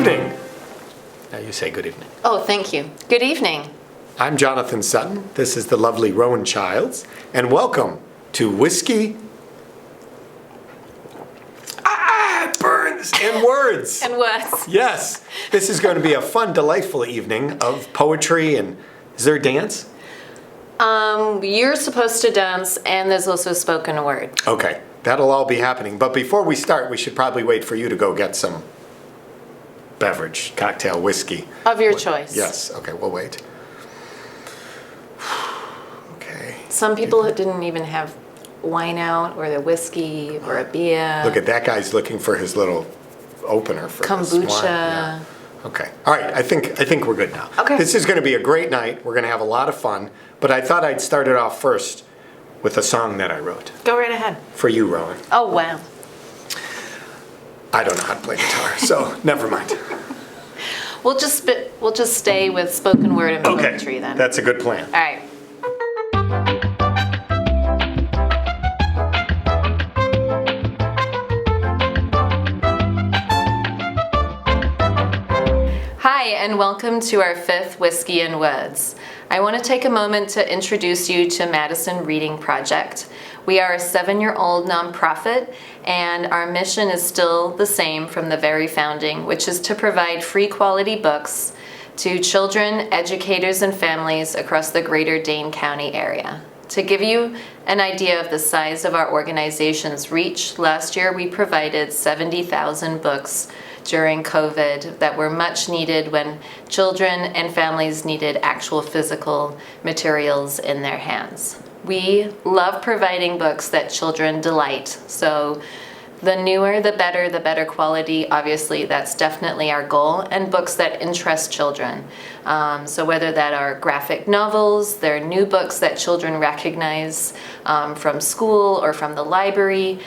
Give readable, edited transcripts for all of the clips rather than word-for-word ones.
evening. Now you say good evening. Oh, thank you. Good evening. I'm Jonathan Sutton. This is the lovely Rowan Childs. And welcome to Whiskey... it burns! And words. And words. Yes. This is going to be a fun, delightful evening of poetry and... Is there a dance? You're supposed to dance, and there's also spoken word. Okay. That'll all be happening. But before we start, we should probably wait for you to go get some beverage, cocktail, whiskey. Of your choice. Yes. Okay, we'll wait. Okay. Some people didn't even have wine out, or the whiskey, or a beer. Look at that guy's looking for his little opener for this wine. Kombucha. Yeah. Okay. All right. I think we're good now. Okay. This is going to be a great night. We're going to have a lot of fun. But I thought I'd start it off first with a song that I wrote. Go right ahead. For you, Rowan. Oh, wow. I don't know how to play guitar, so never mind. We'll just stay with spoken word and poetry then. That's a good plan. All right. Hi, and welcome to our fifth Whiskey and Words. I want to take a moment to introduce you to Madison Reading Project. We are a 7-year-old nonprofit, and our mission is still the same from the very founding, which is to provide free quality books to children, educators, and families across the greater Dane County area. To give you an idea of the size of our organization's reach, last year we provided 70,000 books during COVID that were much needed when children and families needed actual physical materials in their hands. We love providing books that children delight. So the newer, the better quality, obviously that's definitely our goal, and books that interest children. So whether that are graphic novels, they're new books that children recognize from school or from the library.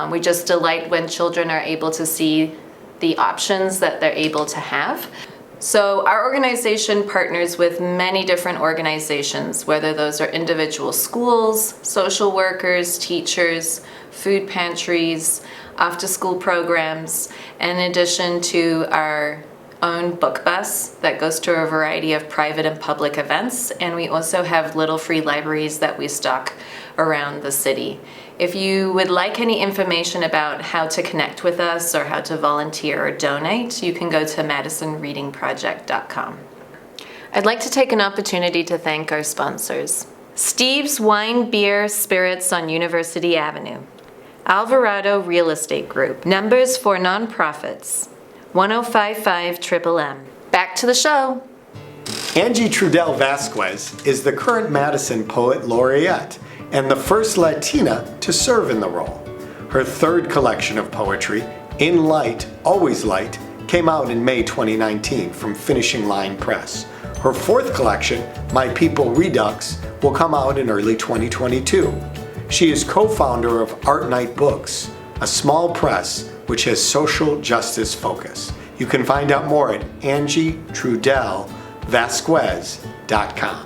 We just delight when children are able to see the options that they're able to have. So our organization partners with many different organizations, whether those are individual schools, social workers, teachers, food pantries, after-school programs, in addition to our own book bus that goes to a variety of private and public events, and we also have little free libraries that we stock around the city. If you would like any information about how to connect with us or how to volunteer or donate, you can go to madisonreadingproject.com. I'd like to take an opportunity to thank our sponsors. Steve's Wine, Beer, Spirits on University Avenue. Alvarado Real Estate Group. Numbers for Nonprofits. 1055 Triple M. Back to the show. Angie Trudell Vasquez is the current Madison Poet Laureate and the first Latina to serve in the role. Her third collection of poetry, In Light, Always Light, came out in May 2019 from Finishing Line Press. Her fourth collection, My People Redux, will come out in early 2022. She is co-founder of Art Night Books, a small press which has social justice focus. You can find out more at angietrudellvasquez.com.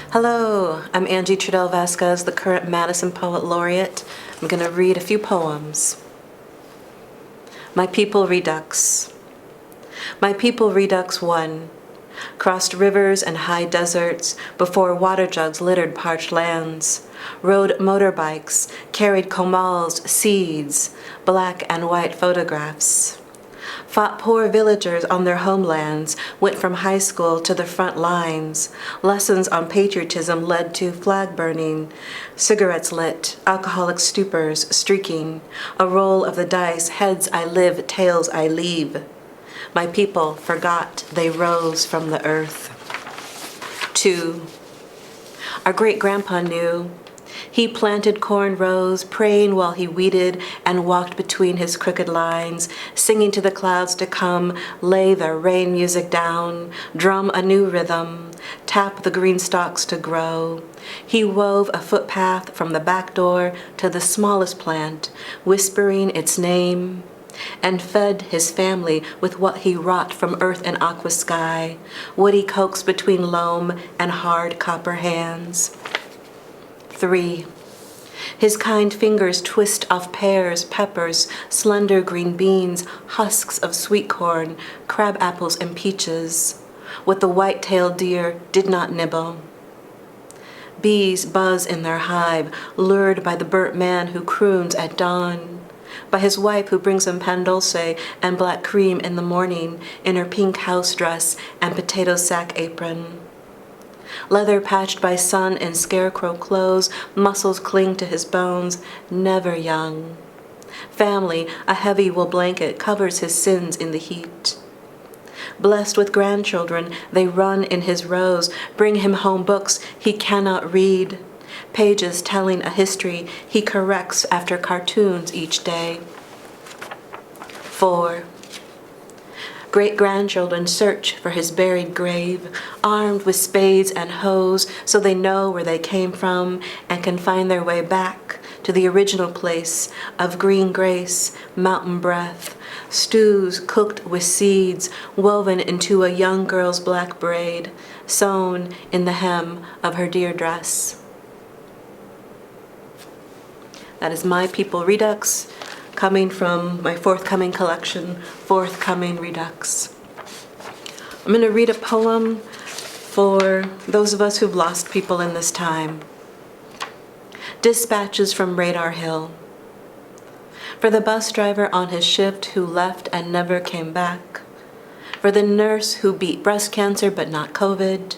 Hello, I'm Angie Trudell Vasquez, the current Madison Poet Laureate. I'm going to read a few poems. My People Redux. My People Redux 1. Crossed rivers and high deserts before water jugs littered parched lands. Rode motorbikes, carried komals, seeds, black and white photographs. Fought poor villagers on their homelands, went from high school to the front lines. Lessons on patriotism led to flag burning, cigarettes lit, alcoholic stupors streaking, a roll of the dice, heads I live, tails I leave. My people forgot they rose from the earth. 2. Our great-grandpa knew. He planted corn rows, praying while he weeded and walked between his crooked lines, singing to the clouds to come, lay their rain music down, drum a new rhythm, tap the green stalks to grow. He wove a footpath from the back door to the smallest plant, whispering its name, and fed his family with what he wrought from earth and aqua sky, woody coax between loam and hard copper hands. 3. His kind fingers twist off pears, peppers, slender green beans, husks of sweet corn, crab apples and peaches, what the white-tailed deer did not nibble. Bees buzz in their hive, lured by the burnt man who croons at dawn, by his wife who brings him pan dulce and black cream in the morning in her pink house dress and potato sack apron. Leather patched by sun in scarecrow clothes, muscles cling to his bones, never young. Family, a heavy wool blanket covers his sins in the heat. Blessed with grandchildren, they run in his rows, bring him home books he cannot read, pages telling a history he corrects after cartoons each day. 4. Great-grandchildren search for his buried grave, armed with spades and hoes so they know where they came from and can find their way back to the original place of green grace, mountain breath, stews cooked with seeds woven into a young girl's black braid, sewn in the hem of her deer dress. That is My People Redux, coming from my forthcoming collection, Forthcoming Redux. I'm going to read a poem for those of us who've lost people in this time. Dispatches from Radar Hill. For the bus driver on his shift who left and never came back. For the nurse who beat breast cancer but not COVID.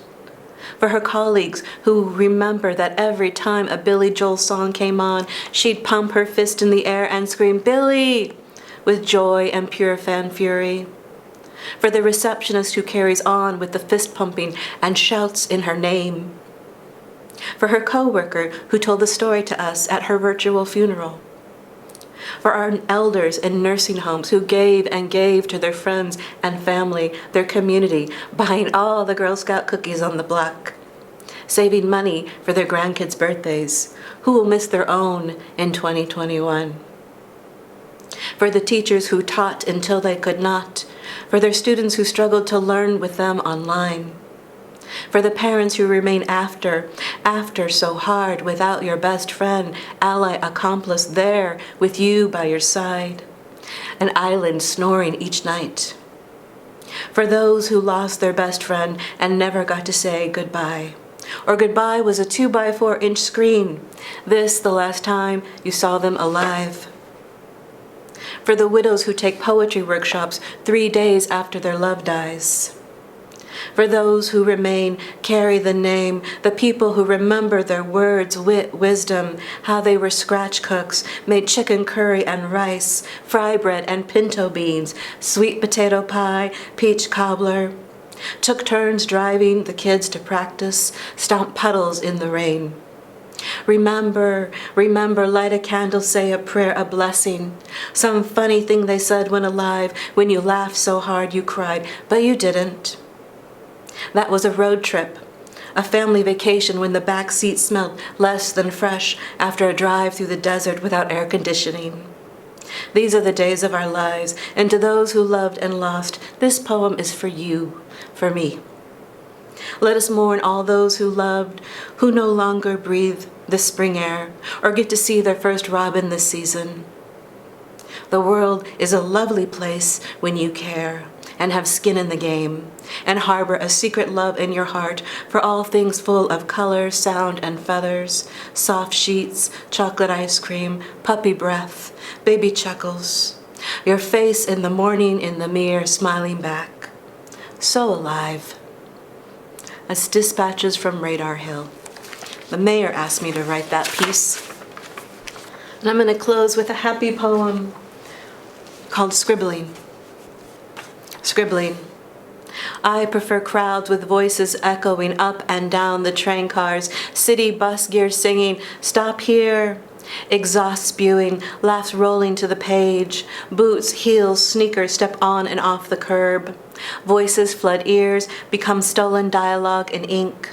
For her colleagues who remember that every time a Billy Joel song came on, she'd pump her fist in the air and scream, "Billy!" with joy and pure fan fury. For the receptionist who carries on with the fist pumping and shouts in her name. For her coworker who told the story to us at her virtual funeral. For our elders in nursing homes who gave and gave to their friends and family, their community, buying all the Girl Scout cookies on the block, saving money for their grandkids' birthdays, who will miss their own in 2021. For the teachers who taught until they could not, for their students who struggled to learn with them online. For the parents who remain after so hard without your best friend, ally, accomplice there with you by your side, an island snoring each night. For those who lost their best friend and never got to say goodbye, or goodbye was a 2x4-inch screen, this the last time you saw them alive. For the widows who take poetry workshops 3 days after their love dies. For those who remain, carry the name, the people who remember their words, wit, wisdom, how they were scratch cooks, made chicken curry and rice, fry bread and pinto beans, sweet potato pie, peach cobbler, took turns driving the kids to practice, stomped puddles in the rain. Remember, light a candle, say a prayer, a blessing, some funny thing they said when alive, when you laughed so hard you cried, but you didn't. That was a road trip, a family vacation when the back seat smelled less than fresh after a drive through the desert without air conditioning. These are the days of our lives, and to those who loved and lost, this poem is for you, for me. Let us mourn all those who loved, who no longer breathe the spring air, or get to see their first robin this season. The world is a lovely place when you care, and have skin in the game, and harbor a secret love in your heart for all things full of color, sound, and feathers, soft sheets, chocolate ice cream, puppy breath, baby chuckles, your face in the morning in the mirror smiling back. So alive. As Dispatches from Radar Hill. The mayor asked me to write that piece. And I'm going to close with a happy poem called Scribbling. Scribbling. I prefer crowds with voices echoing up and down the train cars, city bus gear singing, "Stop here," exhaust spewing, laughs rolling to the page, boots, heels, sneakers step on and off the curb. Voices flood ears, become stolen dialogue in ink.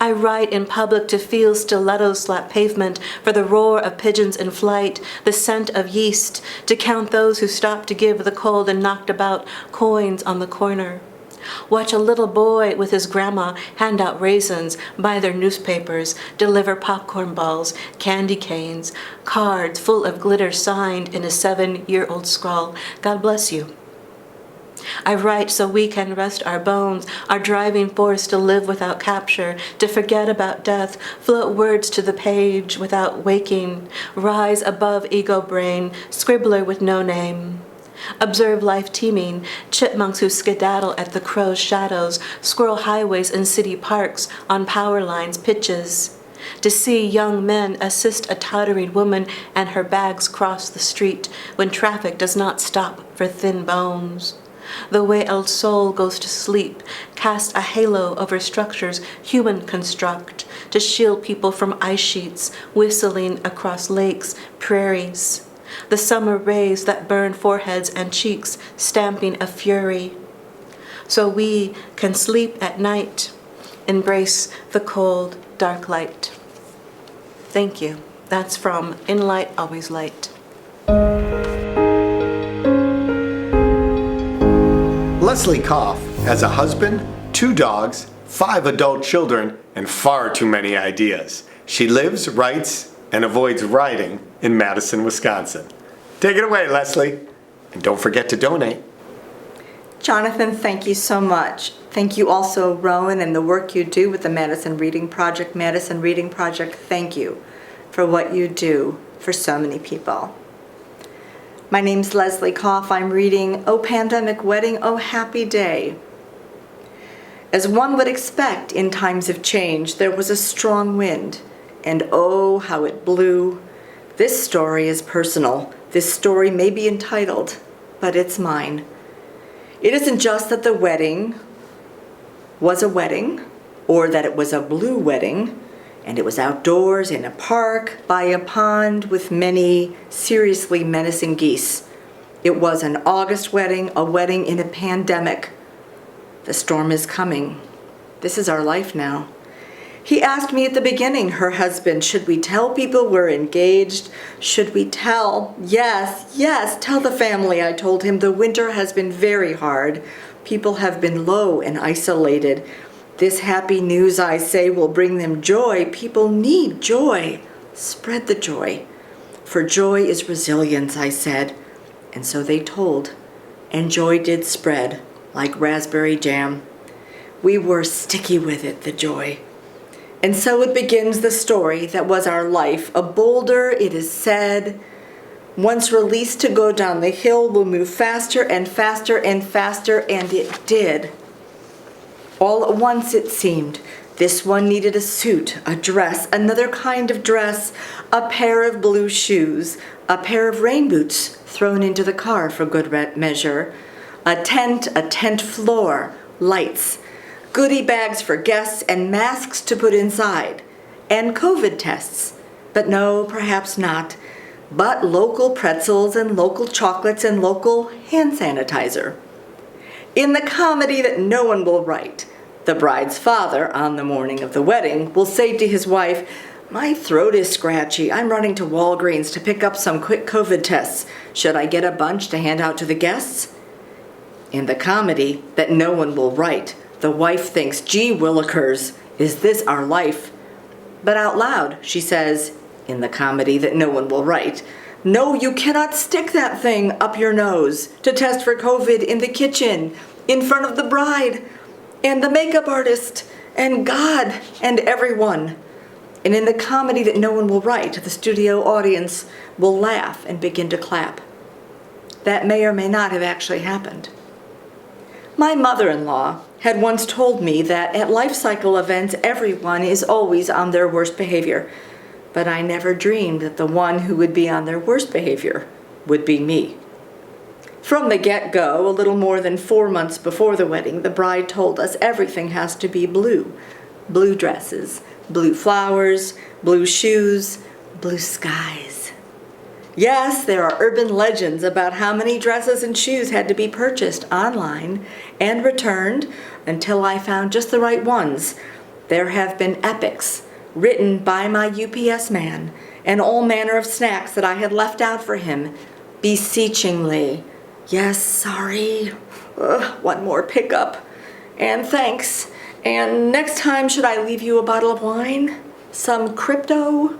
I write in public to feel stilettos slap pavement, for the roar of pigeons in flight, the scent of yeast, to count those who stopped to give the cold and knocked about coins on the corner. Watch a little boy with his grandma hand out raisins, buy their newspapers, deliver popcorn balls, candy canes, cards full of glitter signed in a 7-year-old scrawl. God bless you. I write so we can rest our bones, our driving force to live without capture, to forget about death, float words to the page without waking, rise above ego brain, scribbler with no name. Observe life teeming, chipmunks who skedaddle at the crow's shadows, squirrel highways and city parks, on power lines, pitches. To see young men assist a tottering woman and her bags cross the street when traffic does not stop for thin bones. The way El Sol goes to sleep, cast a halo over structures human construct to shield people from ice sheets, whistling across lakes, prairies. The summer rays that burn foreheads and cheeks, stamping a fury. So we can sleep at night, embrace the cold, dark light. Thank you. That's from In Light, Always Light. Leslie Coff has a husband, 2 dogs, 5 adult children, and far too many ideas. She lives, writes, and avoids riding in Madison, Wisconsin. Take it away, Leslie. And don't forget to donate. Jonathan, thank you so much. Thank you also, Rowan, and the work you do with the Madison Reading Project. Madison Reading Project, thank you for what you do for so many people. My name's Leslie Coff. I'm reading Oh Pandemic Wedding, Oh Happy Day. As one would expect in times of change, there was a strong wind, and oh, how it blew. This story is personal. This story may be entitled, but it's mine. It isn't just that the wedding was a wedding, or that it was a blue wedding, and it was outdoors in a park by a pond with many seriously menacing geese. It was an August wedding, a wedding in a pandemic. The storm is coming. This is our life now. He asked me at the beginning, her husband, should we tell people we're engaged? Should we tell? Yes, tell the family, I told him. The winter has been very hard. People have been low and isolated. This happy news, I say, will bring them joy. People need joy. Spread the joy. For joy is resilience, I said. And so they told. And joy did spread, like raspberry jam. We were sticky with it, the joy. And so it begins the story that was our life. A boulder, it is said, once released to go down the hill, will move faster and faster and faster, and it did. All at once it seemed. This one needed a suit, a dress, another kind of dress, a pair of blue shoes, a pair of rain boots thrown into the car for good measure, a tent floor, lights, goodie bags for guests, and masks to put inside, and COVID tests. But no, perhaps not. But local pretzels and local chocolates and local hand sanitizer. In the comedy that no one will write, the bride's father, on the morning of the wedding, will say to his wife, "My throat is scratchy. I'm running to Walgreens to pick up some quick COVID tests. Should I get a bunch to hand out to the guests?" In the comedy that no one will write, the wife thinks, "Gee willikers, is this our life?" But out loud, she says, in the comedy that no one will write, "No, you cannot stick that thing up your nose to test for COVID in the kitchen, in front of the bride, and the makeup artist, and God, and everyone." And in the comedy that no one will write, the studio audience will laugh and begin to clap. That may or may not have actually happened. My mother-in-law had once told me that at life cycle events, everyone is always on their worst behavior. But I never dreamed that the one who would be on their worst behavior would be me. From the get-go, a little more than 4 months before the wedding, the bride told us everything has to be blue. Blue dresses, blue flowers, blue shoes, blue skies. Yes, there are urban legends about how many dresses and shoes had to be purchased online and returned until I found just the right ones. There have been epics written by my UPS man and all manner of snacks that I had left out for him, beseechingly. Yes, sorry. One more pickup. And thanks. And next time, should I leave you a bottle of wine? Some crypto?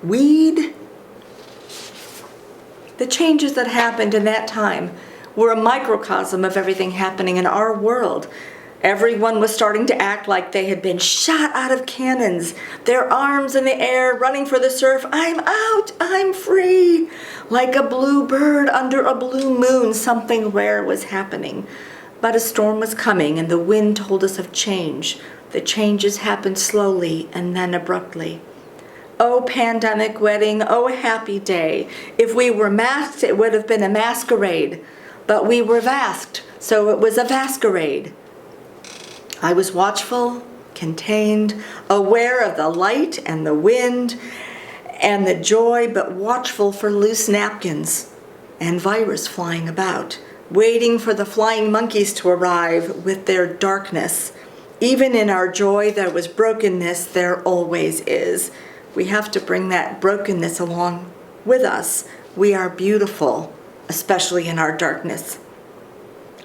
Weed? The changes that happened in that time were a microcosm of everything happening in our world. Everyone was starting to act like they had been shot out of cannons, their arms in the air, running for the surf. I'm out, I'm free. Like a blue bird under a blue moon, something rare was happening. But a storm was coming, and the wind told us of change. The changes happened slowly and then abruptly. Oh, pandemic wedding, oh, happy day. If we were masked, it would have been a masquerade. But we were vasked, so it was a vascarade. I was watchful, contained, aware of the light and the wind and the joy, but watchful for loose napkins and virus flying about, waiting for the flying monkeys to arrive with their darkness. Even in our joy, there was brokenness, there always is. We have to bring that brokenness along with us. We are beautiful, especially in our darkness.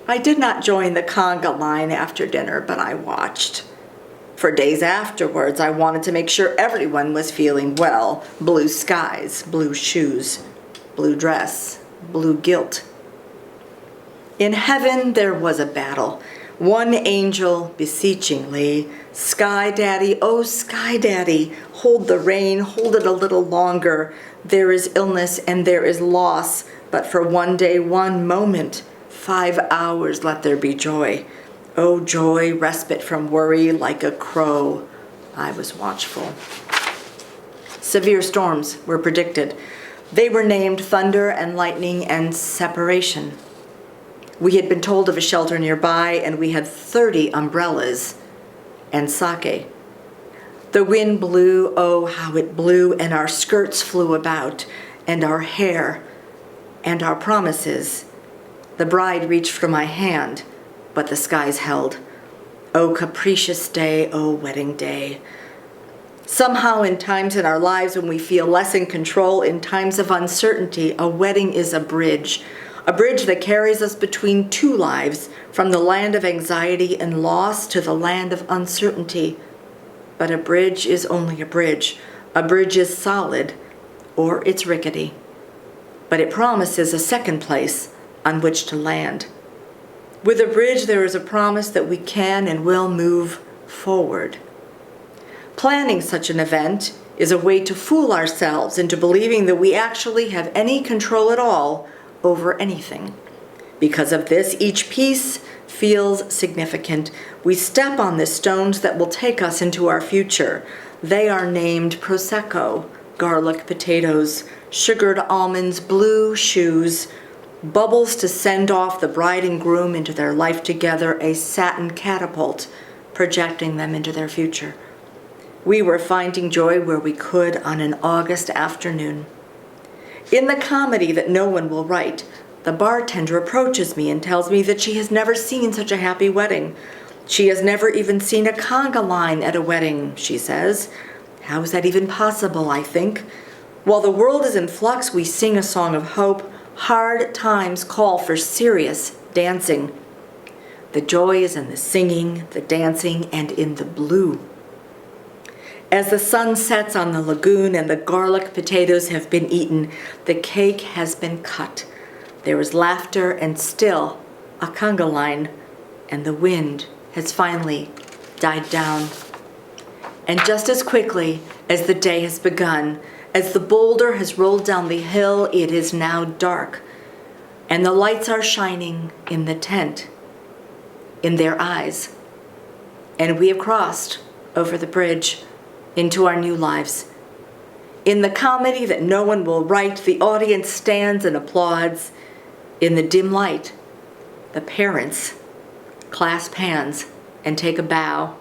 I did not join the conga line after dinner, but I watched. For days afterwards, I wanted to make sure everyone was feeling well. Blue skies, blue shoes, blue dress, blue guilt. In heaven, there was a battle. One angel beseechingly, Sky Daddy, oh Sky Daddy, hold the rain, hold it a little longer. There is illness and there is loss, but for one day, one moment, 5 hours, let there be joy. Oh joy, respite from worry like a crow. I was watchful. Severe storms were predicted. They were named thunder and lightning and separation. We had been told of a shelter nearby, and we had 30 umbrellas and sake. The wind blew, oh how it blew, and our skirts flew about, and our hair, and our promises. The bride reached for my hand, but the skies held. Oh capricious day, oh wedding day. Somehow in times in our lives when we feel less in control, in times of uncertainty, a wedding is a bridge that carries us between two lives, from the land of anxiety and loss to the land of uncertainty. But a bridge is only a bridge. A bridge is solid, or it's rickety. But it promises a second place on which to land. With a bridge, there is a promise that we can and will move forward. Planning such an event is a way to fool ourselves into believing that we actually have any control at all over anything. Because of this, each piece feels significant. We step on the stones that will take us into our future. They are named Prosecco, garlic potatoes, sugared almonds, blue shoes, bubbles to send off the bride and groom into their life together, a satin catapult projecting them into their future. We were finding joy where we could on an August afternoon. In the comedy that no one will write, the bartender approaches me and tells me that she has never seen such a happy wedding. She has never even seen a conga line at a wedding, she says. How is that even possible, I think? While the world is in flux, we sing a song of hope. Hard times call for serious dancing. The joy is in the singing, the dancing, and in the blue. As the sun sets on the lagoon and the garlic potatoes have been eaten, the cake has been cut. There is laughter and still a conga line, and the wind has finally died down. And just as quickly as the day has begun, as the boulder has rolled down the hill, it is now dark, and the lights are shining in the tent, in their eyes. And we have crossed over the bridge into our new lives. In the comedy that no one will write, the audience stands and applauds. In the dim light, the parents clasp hands and take a bow,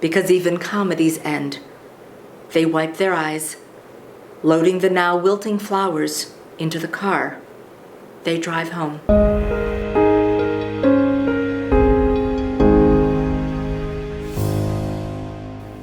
because even comedies end. They wipe their eyes, loading the now wilting flowers into the car. They drive home.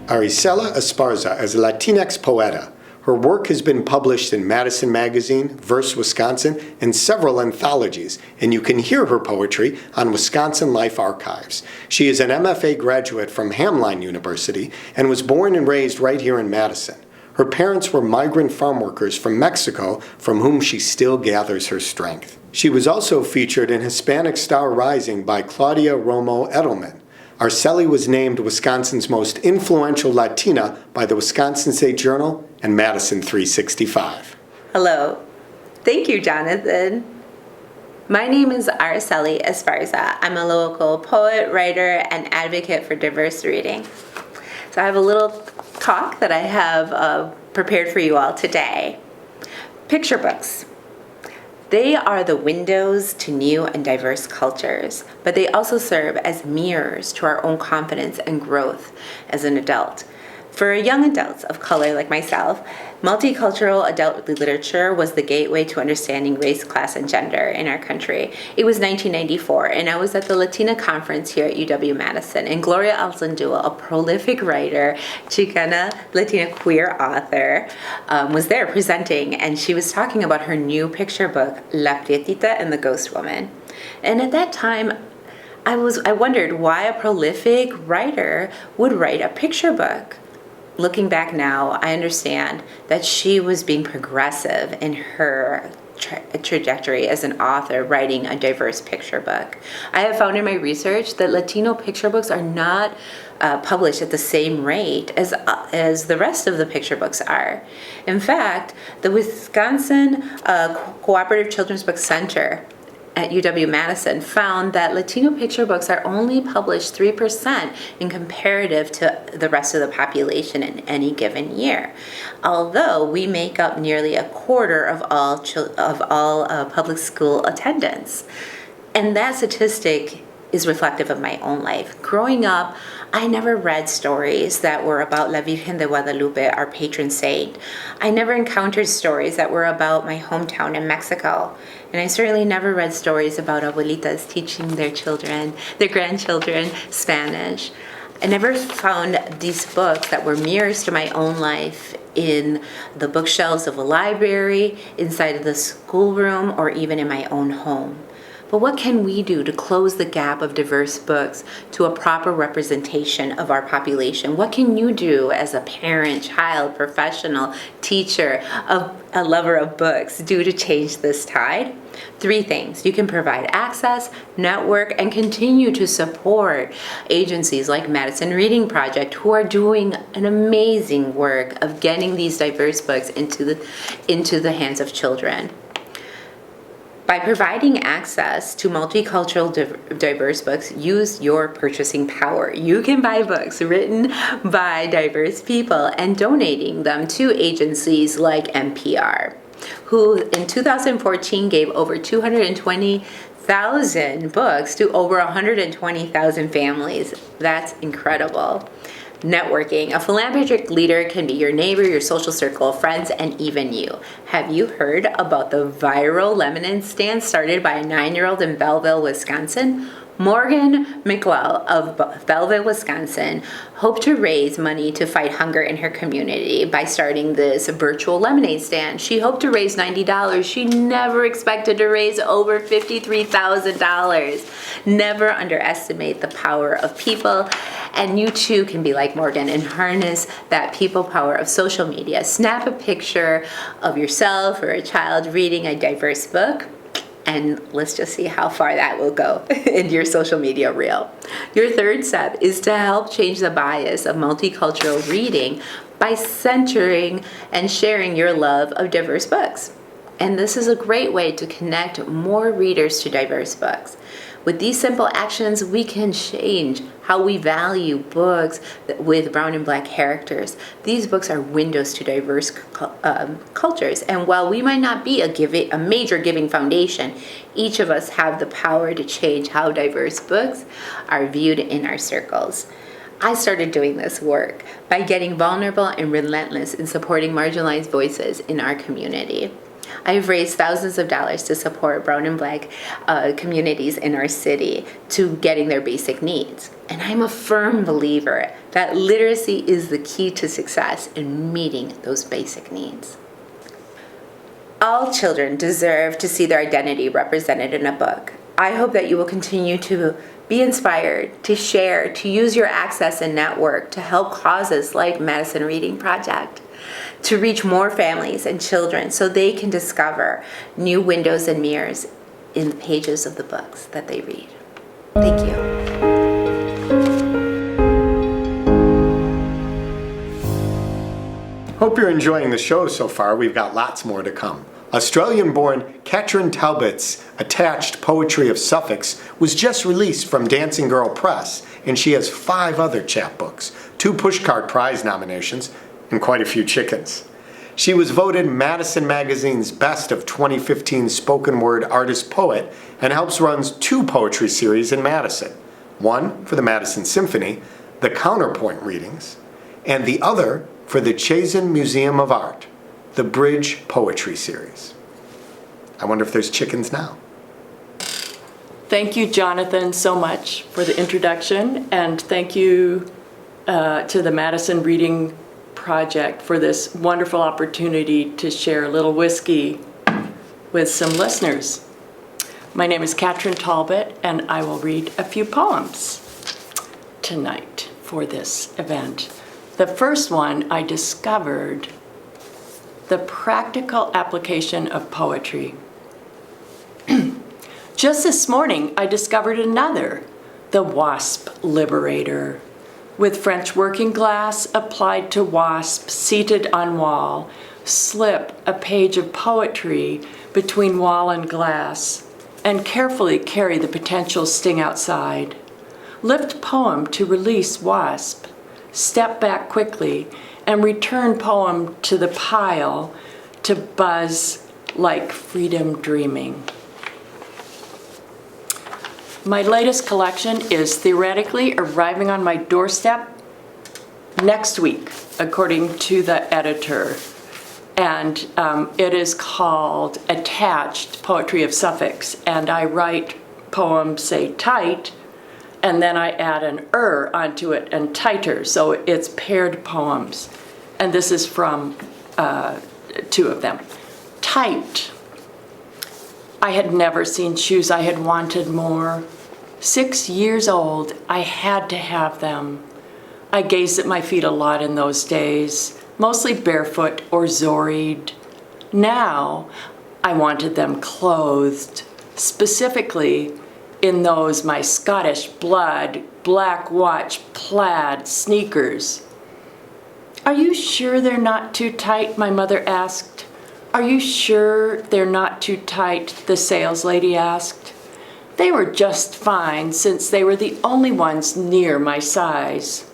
Araceli Esparza is a Latinx poeta Her work has been published in Madison Magazine, Verse Wisconsin, and several anthologies, and you can hear her poetry on Wisconsin Life Archives. She is an MFA graduate from Hamline University and was born and raised right here in Madison. Her parents were migrant farm workers from Mexico from whom she still gathers her strength. She was also featured in Hispanic Star Rising by Claudia Romo Edelman. Araceli was named Wisconsin's most influential Latina by the Wisconsin State Journal and Madison 365. Hello. Thank you, Jonathan. My name is Araceli Esparza. I'm a local poet, writer, and advocate for diverse reading. So I have a little talk that I have prepared for you all today. Picture books. They are the windows to new and diverse cultures, but they also serve as mirrors to our own confidence and growth as an adult. For young adults of color like myself, multicultural adult literature was the gateway to understanding race, class, and gender in our country. It was 1994, and I was at the Latina conference here at UW-Madison, and Gloria Alzandua, a prolific writer, Chicana, Latina queer author, was there presenting, and she was talking about her new picture book, La Prietita and the Ghost Woman. And at that time, I wondered why a prolific writer would write a picture book. Looking back now, I understand that she was being progressive in her trajectory as an author writing a diverse picture book. I have found in my research that Latino picture books are not published at the same rate as the rest of the picture books are. In fact, the Wisconsin Cooperative Children's Book Center at UW-Madison found that Latino picture books are only published 3% in comparative to the rest of the population in any given year, although we make up nearly a quarter of all public school attendance. And that statistic is reflective of my own life. Growing up, I never read stories that were about La Virgen de Guadalupe, our patron saint. I never encountered stories that were about my hometown in Mexico. And I certainly never read stories about abuelitas teaching their grandchildren Spanish. I never found these books that were mirrors to my own life in the bookshelves of a library, inside of the schoolroom, or even in my own home. But what can we do to close the gap of diverse books to a proper representation of our population? What can you do as a parent, child, professional, teacher, a lover of books do to change this tide? 3 things. You can provide access, network, and continue to support agencies like Madison Reading Project, who are doing an amazing work of getting these diverse books into the hands of children. By providing access to multicultural diverse books, use your purchasing power. You can buy books written by diverse people and donating them to agencies like NPR, who in 2014 gave over 220,000 books to over 120,000 families. That's incredible. Networking. A philanthropic leader can be your neighbor, your social circle, friends, and even you. Have you heard about the viral lemonade stand started by a 9-year-old in Belleville, Wisconsin? Morgan McLeod of Belleville, Wisconsin, hoped to raise money to fight hunger in her community by starting this virtual lemonade stand. She hoped to raise $90. She never expected to raise over $53,000. Never underestimate the power of people, and you too can be like Morgan and harness that people power of social media. Snap a picture of yourself or a child reading a diverse book, and let's just see how far that will go in your social media reel. Your third step is to help change the bias of multicultural reading by centering and sharing your love of diverse books. And this is a great way to connect more readers to diverse books. With these simple actions, we can change how we value books with brown and black characters. These books are windows to diverse cultures. And while we might not be a major giving foundation, each of us have the power to change how diverse books are viewed in our circles. I started doing this work by getting vulnerable and relentless in supporting marginalized voices in our community. I've raised thousands of dollars to support brown and black communities in our city to getting their basic needs. And I'm a firm believer that literacy is the key to success in meeting those basic needs. All children deserve to see their identity represented in a book. I hope that you will continue to be inspired, to share, to use your access and network to help causes like Madison Reading Project, to reach more families and children so they can discover new windows and mirrors in the pages of the books that they read. Thank you. Hope you're enjoying the show so far. We've got lots more to come. Australian-born Katrin Talbot's attached poetry of Suffolk was just released from Dancing Girl Press, and she has 5 other chapbooks, 2 Pushcart Prize nominations, and quite a few chickens. She was voted Madison Magazine's Best of 2015 Spoken Word Artist Poet and helps runs 2 poetry series in Madison. One for the Madison Symphony, the Counterpoint Readings, and the other for the Chazen Museum of Art, the Bridge Poetry Series. I wonder if there's chickens now. Thank you, Jonathan, so much for the introduction, and thank you to the Madison Reading Project for this wonderful opportunity to share a little whiskey with some listeners. My name is Katrin Talbot, and I will read a few poems tonight for this event. The first one I discovered, The Practical Application of Poetry. Just this morning, I discovered another, The Wasp Liberator, with French working glass applied to wasp seated on wall. Slip a page of poetry between wall and glass, and carefully carry the potential sting outside. Lift poem to release wasp. Step back quickly and return poem to the pile to buzz like freedom dreaming. My latest collection is theoretically arriving on my doorstep next week, according to the editor. And it is called Attached Poetry of Suffolk. And I write poems, say tight, and then I add an onto it and tighter. So it's paired poems. And this is from 2 of them. Tight. I had never seen shoes I had wanted more. 6 years old, I had to have them. I gazed at my feet a lot in those days, mostly barefoot or zoried. Now, I wanted them clothed, specifically in those my Scottish blood, black watch, plaid sneakers. Are you sure they're not too tight? My mother asked. Are you sure they're not too tight? The sales lady asked. They were just fine since they were the only ones near my size.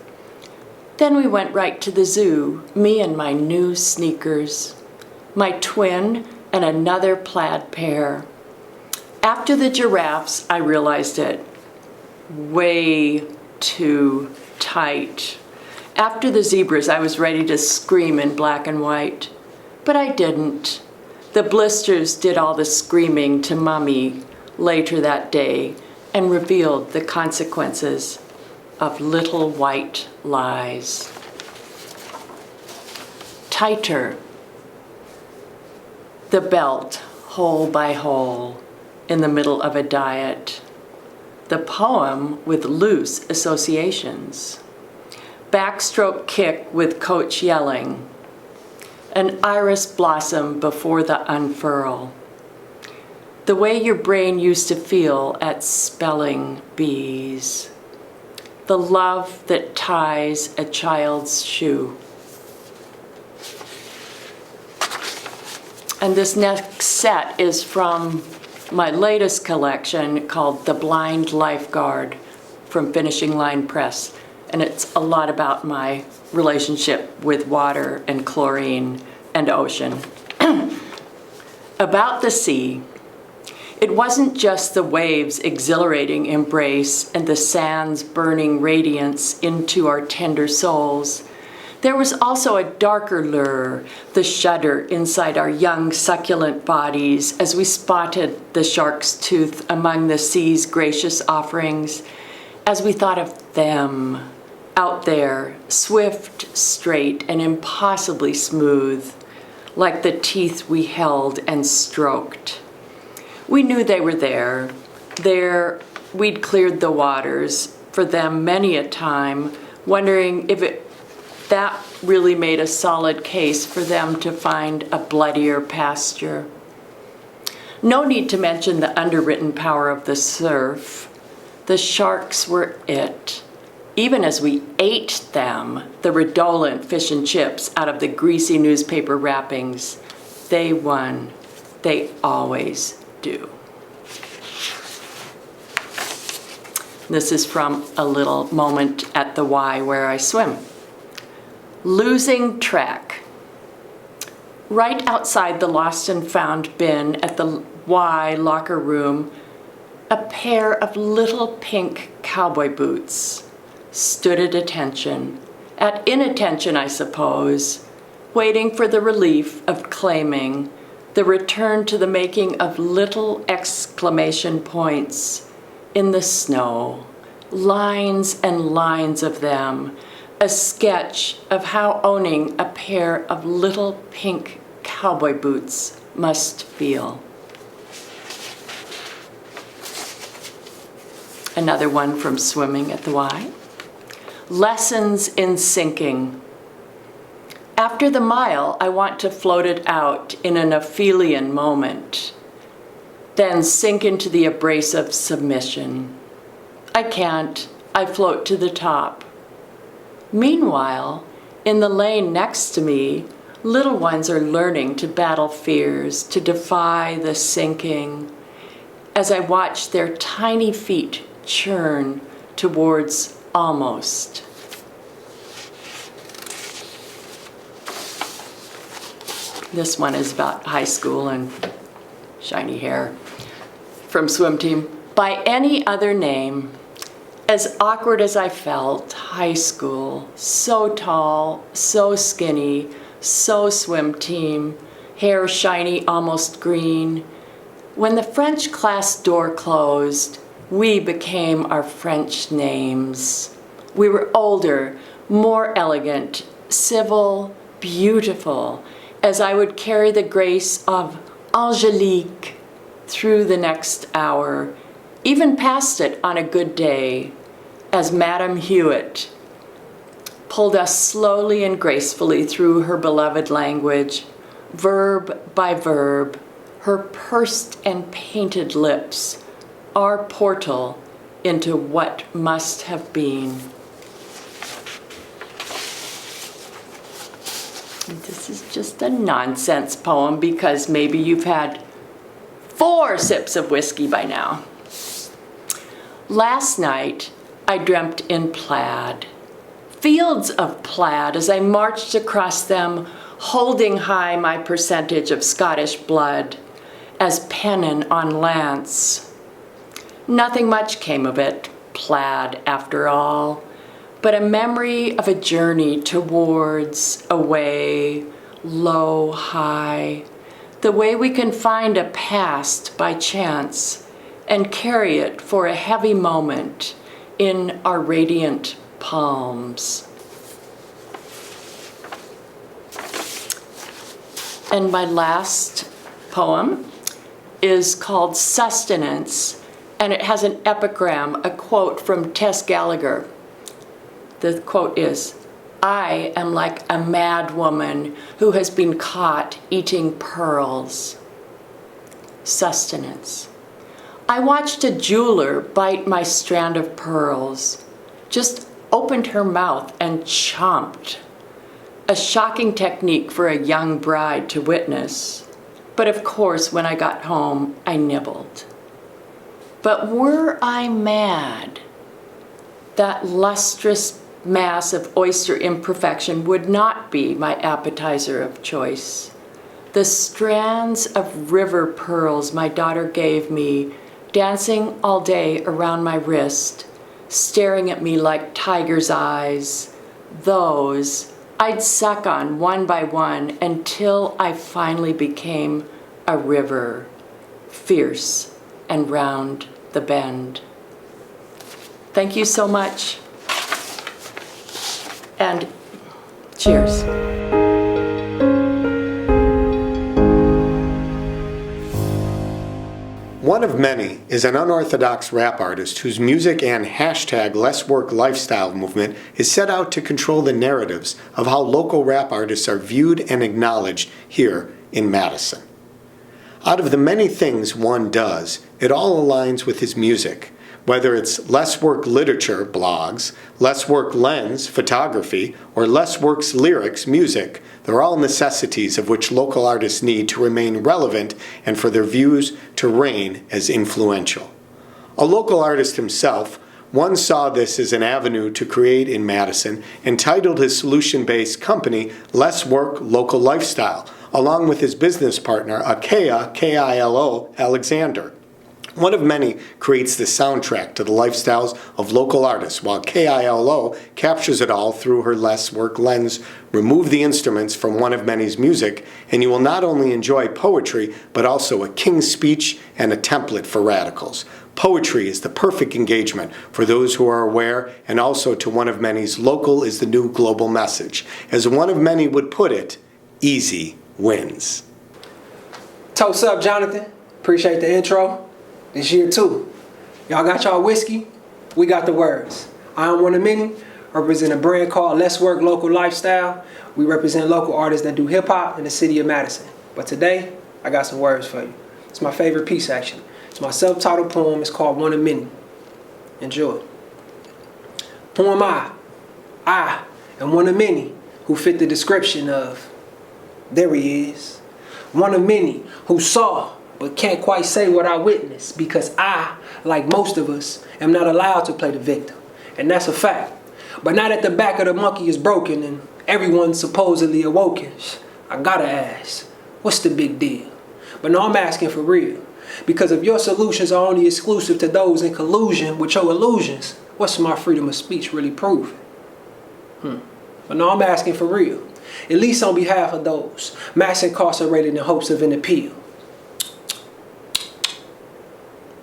Then we went right to the zoo, me and my new sneakers, my twin and another plaid pair. After the giraffes, I realized it. Way too tight. After the zebras, I was ready to scream in black and white. But I didn't. The blisters did all the screaming to Mommy later that day and revealed the consequences of little white lies. Tighter. The belt, hole by hole, in the middle of a diet. The poem with loose associations. Backstroke kick with coach yelling. An iris blossom before the unfurl. The way your brain used to feel at spelling bees. The love that ties a child's shoe. And this next set is from my latest collection called The Blind Lifeguard from Finishing Line Press. And it's a lot about my relationship with water and chlorine and ocean. About the sea. It wasn't just the waves' exhilarating embrace and the sand's burning radiance into our tender souls. There was also a darker lure, the shudder inside our young succulent bodies as we spotted the shark's tooth among the sea's gracious offerings, as we thought of them out there, swift, straight, and impossibly smooth, like the teeth we held and stroked. We knew they were there. There, we'd cleared the waters for them many a time, wondering if that really made a solid case for them to find a bloodier pasture. No need to mention the underwritten power of the surf. The sharks were it. Even as we ate them, the redolent fish and chips out of the greasy newspaper wrappings, they won. They always do. This is from a little moment at the Y where I swim. Losing track. Right outside the lost and found bin at the Y locker room, a pair of little pink cowboy boots stood at attention, at inattention, I suppose, waiting for the relief of claiming the return to the making of little exclamation points in the snow, lines and lines of them, a sketch of how owning a pair of little pink cowboy boots must feel. Another one from Swimming at the Y. Lessons in sinking. After the mile, I want to float it out in an Ophelian moment, then sink into the abrasive submission. I can't. I float to the top. Meanwhile, in the lane next to me, little ones are learning to battle fears, to defy the sinking, as I watch their tiny feet churn towards almost. This one is about high school and shiny hair. From Swim Team. By any other name, as awkward as I felt, high school, so tall, so skinny, so swim team, hair shiny, almost green. When the French class door closed, we became our French names. We were older, more elegant, civil, beautiful, as I would carry the grace of Angélique through the next hour, even past it on a good day, as Madame Hewitt pulled us slowly and gracefully through her beloved language, verb by verb, her pursed and painted lips, our portal into what must have been. This is just a nonsense poem because maybe you've had 4 sips of whiskey by now. Last night, I dreamt in plaid, fields of plaid as I marched across them, holding high my percentage of Scottish blood as pennon on lance. Nothing much came of it, plaid after all, but a memory of a journey towards, away, low, high, the way we can find a past by chance and carry it for a heavy moment in our radiant palms. And my last poem is called Sustenance, and it has an epigram, a quote from Tess Gallagher. The quote is, "I am like a mad woman who has been caught eating pearls." Sustenance. I watched a jeweler bite my strand of pearls, just opened her mouth and chomped. A shocking technique for a young bride to witness. But of course, when I got home, I nibbled. But were I mad? That lustrous mass of oyster imperfection would not be my appetizer of choice. The strands of river pearls my daughter gave me, dancing all day around my wrist, staring at me like tiger's eyes, those I'd suck on one by one until I finally became a river, fierce and round the bend. Thank you so much. And cheers. One of Many is an unorthodox rap artist whose music and #LessWorkLifestyle movement is set out to control the narratives of how local rap artists are viewed and acknowledged here in Madison. Out of the many things one does, it all aligns with his music. Whether it's Less Work Literature blogs, Less Work Lens photography, or Less Work's lyrics music, they're all necessities of which local artists need to remain relevant and for their views to reign as influential. A local artist himself, one saw this as an avenue to create in Madison and titled his solution-based company Less Work Local Lifestyle, along with his business partner Akea, Kilo, Alexander. One of Many creates the soundtrack to the lifestyles of local artists, while Kilo captures it all through her Less Work lens. Remove the instruments from One of Many's music, and you will not only enjoy poetry, but also a king's speech and a template for radicals. Poetry is the perfect engagement for those who are aware, and also to One of Many's local is the new global message. As One of Many would put it, easy wins. Toast up, Jonathan. Appreciate the intro. This year too. Y'all got y'all whiskey? We got the words. I am One of Many. I represent a brand called Less Work Local Lifestyle. We represent local artists that do hip hop in the city of Madison. But today, I got some words for you. It's my favorite piece actually. It's my self-titled poem. It's called One of Many. Enjoy. Poem I am one of many who fit the description of, there he is. One of many who saw but can't quite say what I witnessed because I, like most of us, am not allowed to play the victim. And that's a fact. But now that the back of the monkey is broken and everyone's supposedly awoken, I gotta ask, what's the big deal? But no, I'm asking for real. Because if your solutions are only exclusive to those in collusion with your illusions, what's my freedom of speech really proving? But no, I'm asking for real. At least on behalf of those mass incarcerated in hopes of an appeal.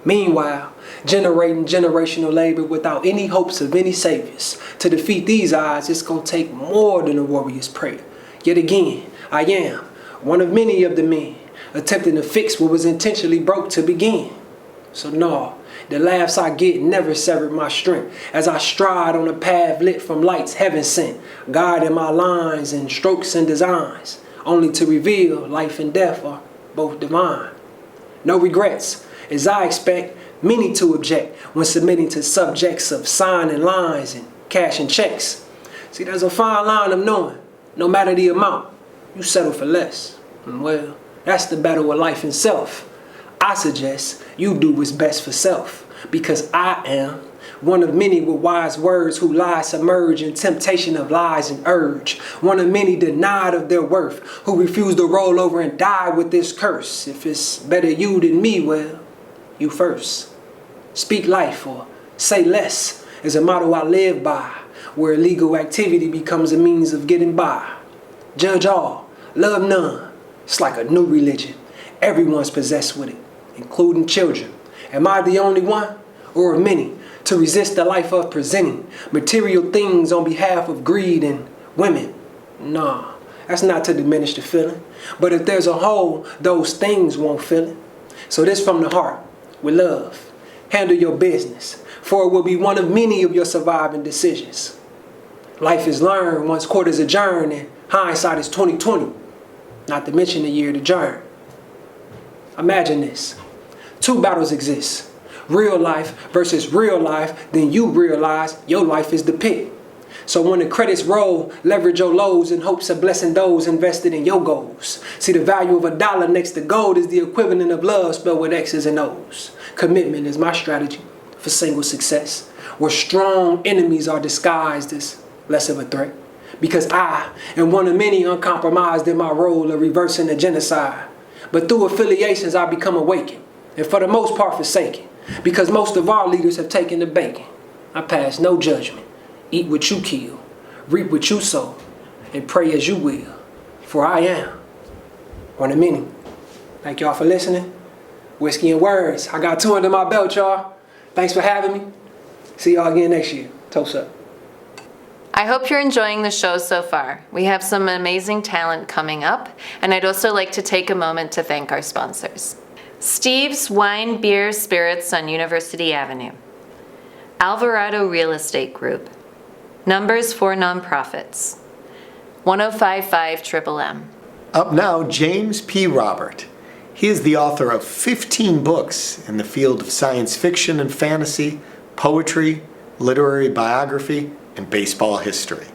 Meanwhile, generating generational labor without any hopes of any saviors. To defeat these odds, it's gonna take more than a warrior's prayer. Yet again, I am one of many of the men attempting to fix what was intentionally broke to begin. So no, the laughs I get never severed my strength as I stride on a path lit from lights heaven sent, guiding my lines and strokes and designs, only to reveal life and death are both divine. No regrets, as I expect many to object when submitting to subjects of signing lines and cashing checks. See, there's a fine line of knowing, no matter the amount, you settle for less. And well, that's the battle with life and self. I suggest you do what's best for self, because I am one of many with wise words who lie submerge in temptation of lies and urge. One of many denied of their worth, who refuse to roll over and die with this curse. If it's better you than me, well, you first. Speak life or say less is a motto I live by, where illegal activity becomes a means of getting by. Judge all, love none. It's like a new religion. Everyone's possessed with it, including children. Am I the only one, or many, to resist the life of presenting material things on behalf of greed and women? Nah, that's not to diminish the feeling. But if there's a hole, those things won't fill it. So this from the heart, with love. Handle your business, for it will be one of many of your surviving decisions. Life is learned once quarters adjourn, and hindsight is 20/20. Not to mention the year to adjourn. Imagine this. Two battles exist. Real life versus real life, then you realize your life is the pit. So when the credits roll, leverage your lows in hopes of blessing those invested in your goals. See, the value of $1 next to gold is the equivalent of love spelled with X's and O's. Commitment is my strategy for single success, where strong enemies are disguised as less of a threat. Because I am one of many uncompromised in my role of reversing the genocide. But through affiliations I become awakened, and for the most part forsaken, because most of our leaders have taken the bacon. I pass no judgment. Eat what you kill, reap what you sow. and pray as you will, for I am one of many. Thank y'all for listening. Whiskey and Words. I got 2 under my belt, y'all. Thanks for having me. See y'all again next year. Toast up. I hope you're enjoying the show so far. We have some amazing talent coming up, and I'd also like to take a moment to thank our sponsors. Steve's Wine, Beer, Spirits on University Avenue. Alvarado Real Estate Group. Numbers for Nonprofits. 1055 Triple M. Up now, James P. Robert. He is the author of 15 books in the field of science fiction and fantasy, poetry, literary biography, and baseball history.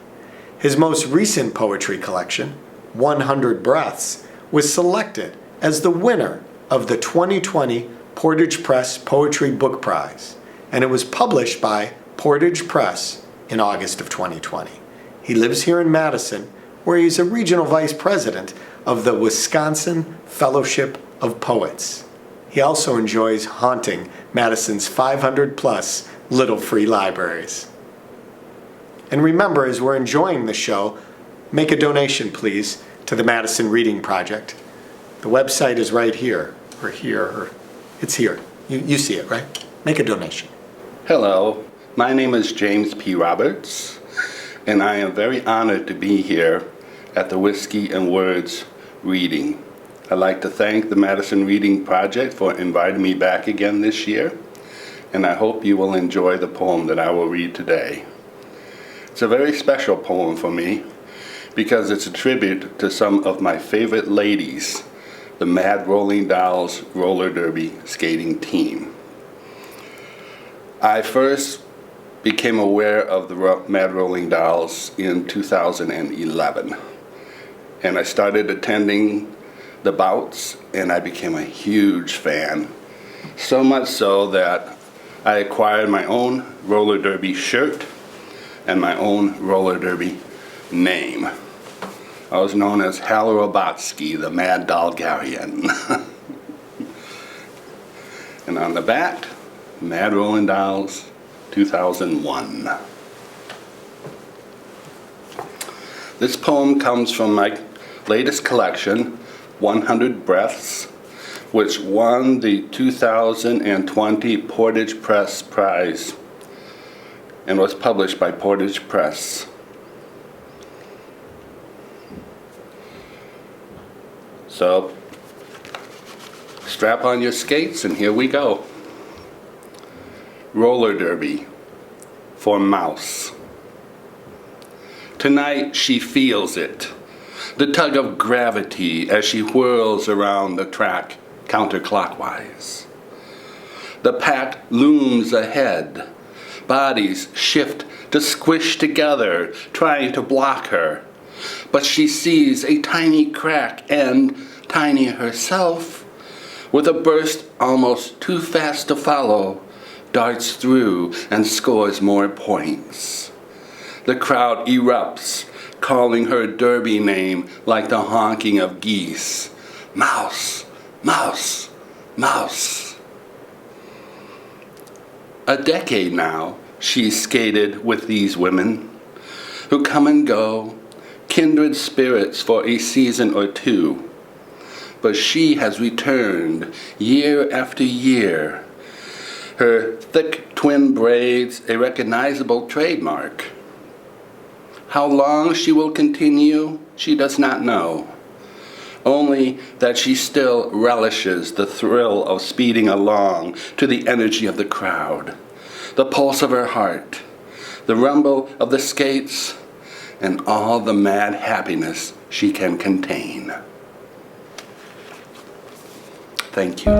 His most recent poetry collection, 100 Breaths, was selected as the winner of the 2020 Portage Press Poetry Book Prize, and it was published by Portage Press in August of 2020. He lives here in Madison, where he's a regional vice president of the Wisconsin Fellowship of Poets. He also enjoys haunting Madison's 500-plus little free libraries. And remember, as we're enjoying the show, make a donation, please, to the Madison Reading Project. The website is right here, or it's here. You see it, right? Make a donation. Hello, my name is James P. Roberts, and I am very honored to be here at the Whiskey and Words reading. I'd like to thank the Madison Reading Project for inviting me back again this year, and I hope you will enjoy the poem that I will read today. It's a very special poem for me because it's a tribute to some of my favorite ladies, the Mad Rolling Dolls roller derby skating team. I first became aware of the Mad Rolling Dolls in 2011, and I started attending the bouts, and I became a huge fan. So much so that I acquired my own roller derby shirt and my own roller derby name. I was known as Hal Robotsky, the Mad Dolgarian. And on the back, Mad Rolling Dolls 2001. This poem comes from my latest collection, 100 Breaths, which won the 2020 Portage Press Prize and was published by Portage Press. So, strap on your skates and here we go. Roller derby for Mouse. Tonight she feels it. The tug of gravity as she whirls around the track counterclockwise. The pack looms ahead. Bodies shift to squish together, trying to block her. But she sees a tiny crack and, tiny herself, with a burst almost too fast to follow, darts through and scores more points. The crowd erupts, calling her derby name like the honking of geese. Mouse, mouse, mouse. A decade now, she's skated with these women who come and go, kindred spirits for a season or two. But she has returned year after year, her thick twin braids a recognizable trademark. How long she will continue, she does not know. Only that she still relishes the thrill of speeding along to the energy of the crowd, the pulse of her heart, the rumble of the skates, and all the mad happiness she can contain. Thank you.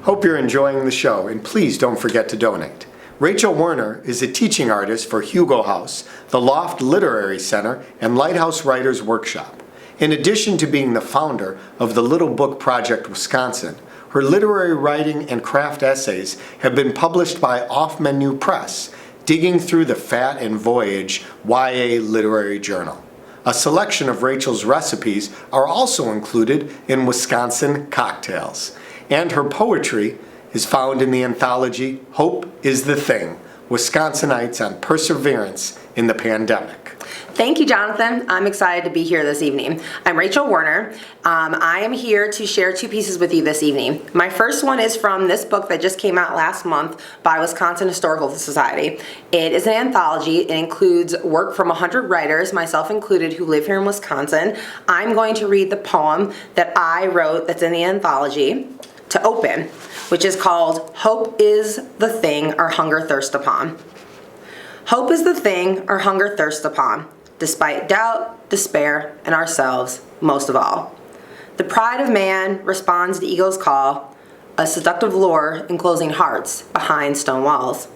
Hope you're enjoying the show, and please don't forget to donate. Rachel Werner is a teaching artist for Hugo House, the Loft Literary Center, and Lighthouse Writers Workshop. In addition to being the founder of the Little Book Project Wisconsin, her literary writing and craft essays have been published by Off Menu Press, digging through the Fat and Voyage YA Literary Journal. A selection of Rachel's recipes are also included in Wisconsin Cocktails, and her poetry is found in the anthology Hope is the Thing, Wisconsinites on Perseverance in the Pandemic. Thank you, Jonathan. I'm excited to be here this evening. I'm Rachel Werner. I am here to share two pieces with you this evening. My first one is from this book that just came out last month by Wisconsin Historical Society. It is an anthology. It includes work from 100 writers, myself included, who live here in Wisconsin. I'm going to read the poem that I wrote that's in the anthology to open, which is called Hope is the Thing Our Hunger Thirst Upon. Hope is the thing our hunger thirsts upon, despite doubt, despair, and ourselves most of all. The pride of man responds to ego's call, a seductive lure enclosing hearts behind stone walls.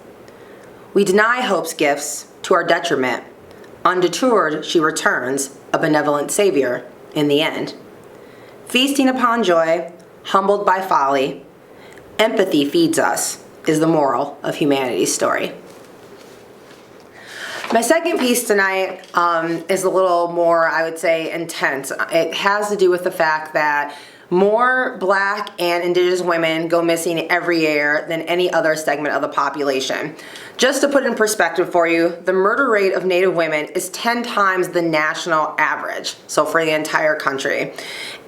We deny hope's gifts to our detriment. Undeterred, she returns, a benevolent savior in the end. Feasting upon joy, humbled by folly, empathy feeds us, is the moral of humanity's story. My second piece tonight is a little more, I would say, intense. It has to do with the fact that more Black and Indigenous women go missing every year than any other segment of the population. Just to put it in perspective for you, the murder rate of Native women is 10 times the national average, so for the entire country.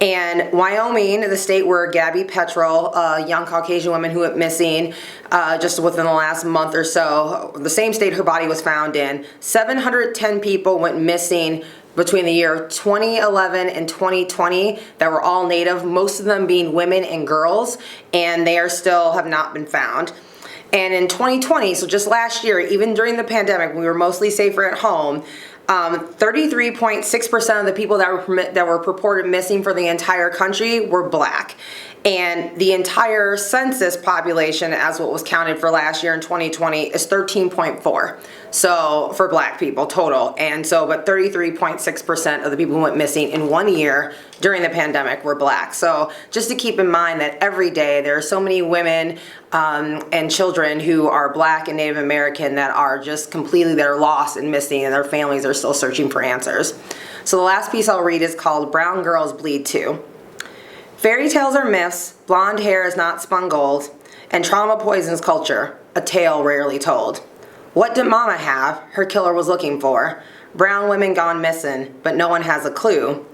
And Wyoming, the state where Gabby Petrol, a young Caucasian woman who went missing just within the last month or so, the same state her body was found in, 710 people went missing between the year 2011 and 2020 that were all Native, most of them being women and girls, and they have not been found. And in 2020, so just last year, even during the pandemic, we were mostly safer at home, 33.6% of the people that were purported missing for the entire country were Black. And the entire census population, as what was counted for last year in 2020, is 13.4. So for Black people total. And so, but 33.6% of the people who went missing in 1 year during the pandemic were Black. So just to keep in mind that every day there are so many women and children who are Black and Native American that are just completely, they're lost and missing, and their families are still searching for answers. So the last piece I'll read is called Brown Girls Bleed Too. Fairy tales are myths, blonde hair is not spun gold, and trauma poisons culture, a tale rarely told. What did Mama have her killer was looking for? Brown women gone missing, but no one has a clue.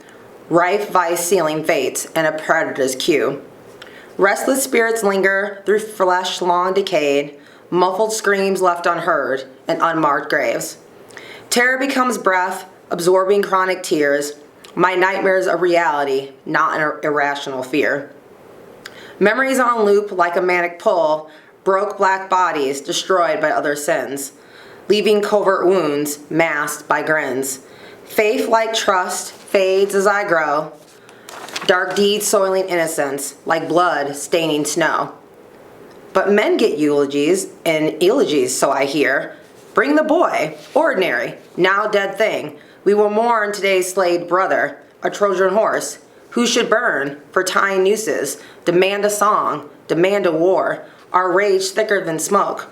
Rife vice sealing fates and a predator's cue. Restless spirits linger through flesh long decayed, muffled screams left unheard, and unmarked graves. Terror becomes breath, absorbing chronic tears. My nightmare's a reality, not an irrational fear. Memories on loop like a manic pull, broke Black bodies destroyed by other sins, leaving covert wounds masked by grins. Faith like trust fades as I grow, dark deeds soiling innocence like blood staining snow. But men get eulogies and elegies, so I hear. Bring the boy, ordinary, now dead thing. We will mourn today's slayed brother, a Trojan horse, who should burn for tying nooses, demand a song, demand a war, our rage thicker than smoke.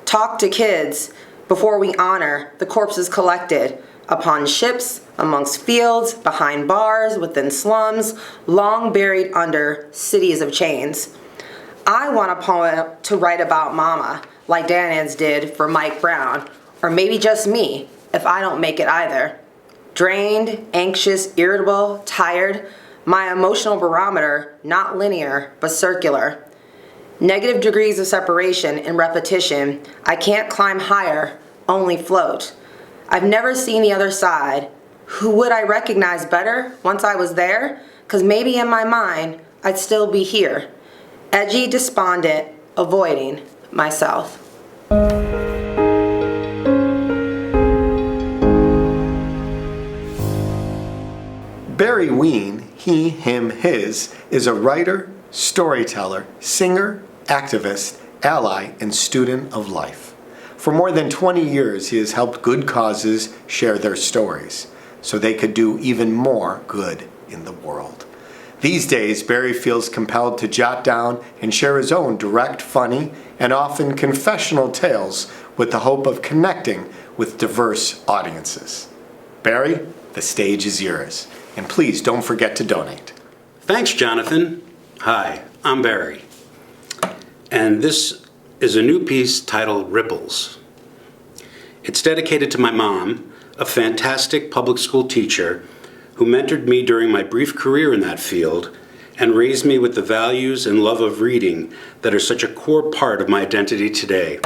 Talk to kids before we honor the corpses collected upon ships, amongst fields, behind bars, within slums, long buried under cities of chains. I want a poem to write about Mama, like Danans did for Mike Brown, or maybe just me, if I don't make it either. Drained, anxious, irritable, tired, my emotional barometer not linear but circular. Negative degrees of separation and repetition, I can't climb higher, only float. I've never seen the other side. Who would I recognize better once I was there? 'Cause maybe in my mind, I'd still be here. Edgy, despondent, avoiding myself. Barry Wein, he, him, his, is a writer, storyteller, singer, activist, ally, and student of life. For more than 20 years, he has helped good causes share their stories so they could do even more good in the world. These days, Barry feels compelled to jot down and share his own direct, funny, and often confessional tales with the hope of connecting with diverse audiences. Barry, the stage is yours, and please don't forget to donate. Thanks, Jonathan. Hi, I'm Barry. and this is a new piece titled Ripples. It's dedicated to my mom, a fantastic public school teacher who mentored me during my brief career in that field and raised me with the values and love of reading that are such a core part of my identity today.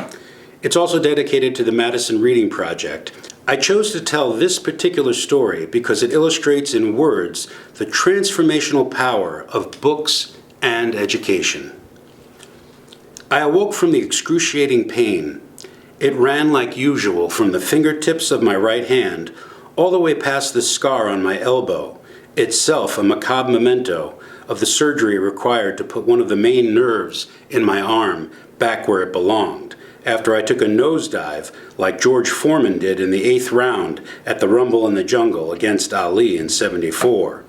It's also dedicated to the Madison Reading Project. I chose to tell this particular story because it illustrates in words the transformational power of books and education. I awoke from the excruciating pain. It ran like usual from the fingertips of my right hand all the way past the scar on my elbow, itself a macabre memento of the surgery required to put one of the main nerves in my arm back where it belonged, after I took a nosedive like George Foreman did in the 8th round at the Rumble in the Jungle against Ali in '74.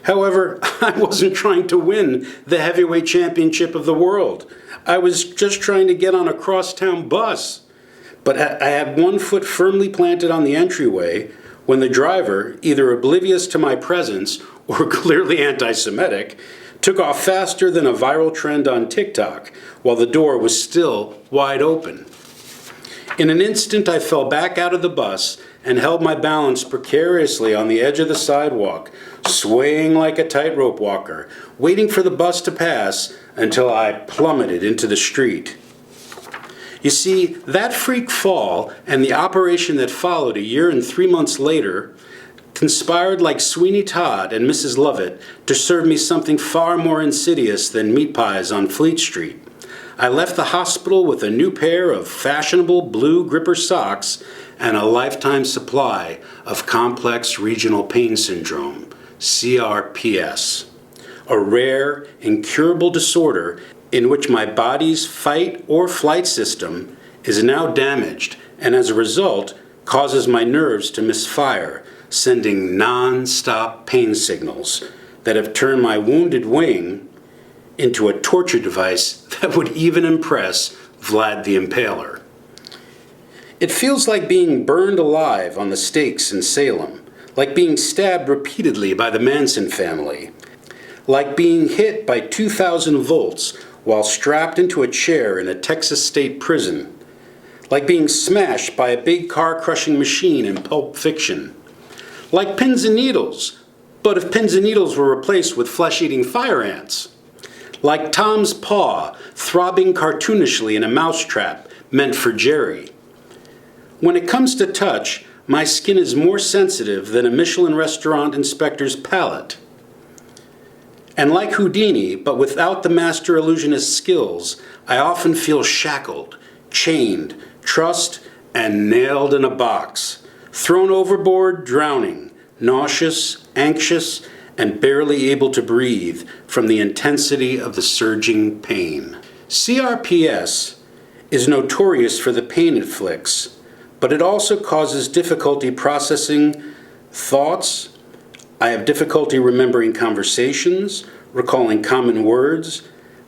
However, I wasn't trying to win the heavyweight championship of the world. I was just trying to get on a crosstown bus. But I had one foot firmly planted on the entryway when the driver, either oblivious to my presence or clearly anti-Semitic, took off faster than a viral trend on TikTok while the door was still wide open. In an instant, I fell back out of the bus and held my balance precariously on the edge of the sidewalk, swaying like a tightrope walker, waiting for the bus to pass until I plummeted into the street. You see, that freak fall and the operation that followed a year and 3 months later conspired like Sweeney Todd and Mrs. Lovett to serve me something far more insidious than meat pies on Fleet Street. I left the hospital with a new pair of fashionable blue gripper socks and a lifetime supply of complex regional pain syndrome, CRPS, a rare, incurable disorder in which my body's fight or flight system is now damaged and as a result causes my nerves to misfire, sending non-stop pain signals that have turned my wounded wing into a torture device that would even impress Vlad the Impaler. It feels like being burned alive on the stakes in Salem, like being stabbed repeatedly by the Manson family, like being hit by 2,000 volts while strapped into a chair in a Texas state prison, like being smashed by a big car-crushing machine in Pulp Fiction, like pins and needles, but if pins and needles were replaced with flesh-eating fire ants, like Tom's paw throbbing cartoonishly in a mousetrap meant for Jerry. When it comes to touch, my skin is more sensitive than a Michelin restaurant inspector's palate. And like Houdini, but without the master illusionist's skills, I often feel shackled, chained, trussed, and nailed in a box, thrown overboard, drowning, nauseous, anxious, and barely able to breathe from the intensity of the surging pain. CRPS is notorious for the pain it inflicts, but it also causes difficulty processing thoughts. I have difficulty remembering conversations, recalling common words.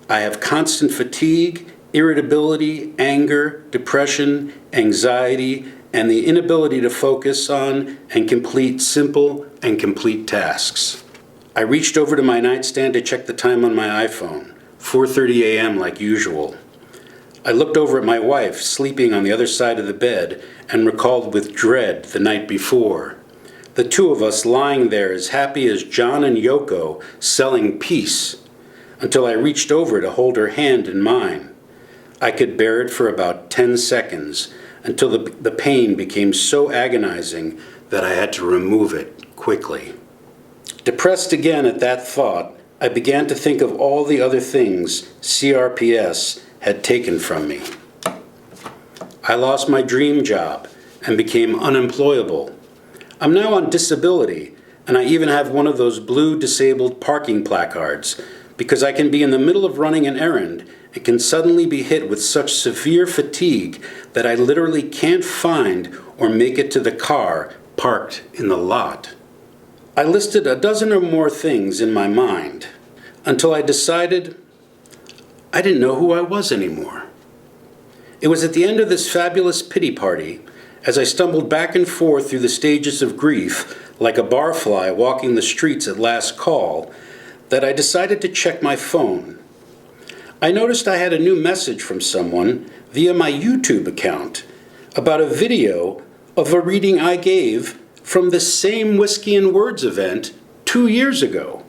I have constant fatigue, irritability, anger, depression, anxiety, and the inability to focus on and complete simple and complete tasks. I reached over to my nightstand to check the time on my iPhone, 4:30 a.m. like usual. I looked over at my wife, sleeping on the other side of the bed, and recalled with dread the night before. The two of us lying there as happy as John and Yoko selling peace, until I reached over to hold her hand in mine. I could bear it for about 10 seconds, until the pain became so agonizing that I had to remove it quickly. Depressed again at that thought, I began to think of all the other things CRPS had taken from me. I lost my dream job and became unemployable. I'm now on disability, and I even have one of those blue disabled parking placards because I can be in the middle of running an errand and can suddenly be hit with such severe fatigue that I literally can't find or make it to the car parked in the lot. I listed a dozen or more things in my mind until I decided I didn't know who I was anymore. It was at the end of this fabulous pity party, as I stumbled back and forth through the stages of grief like a barfly walking the streets at last call, that I decided to check my phone. I noticed I had a new message from someone via my YouTube account about a video of a reading I gave from the same Whiskey and Words event 2 years ago.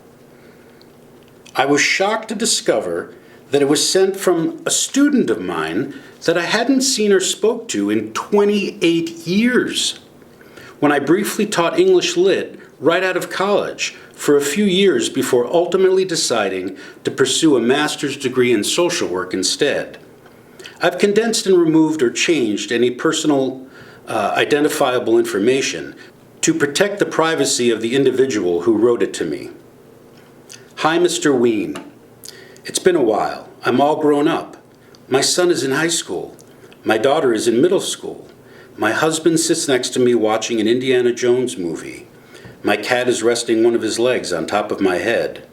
I was shocked to discover that it was sent from a student of mine that I hadn't seen or spoke to in 28 years. When I briefly taught English Lit right out of college for a few years before ultimately deciding to pursue a master's degree in social work instead. I've condensed and removed or changed any personal identifiable information to protect the privacy of the individual who wrote it to me. Hi, Mr. Wein. It's been a while. I'm all grown up. My son is in high school. My daughter is in middle school. My husband sits next to me watching an Indiana Jones movie. My cat is resting one of his legs on top of my head.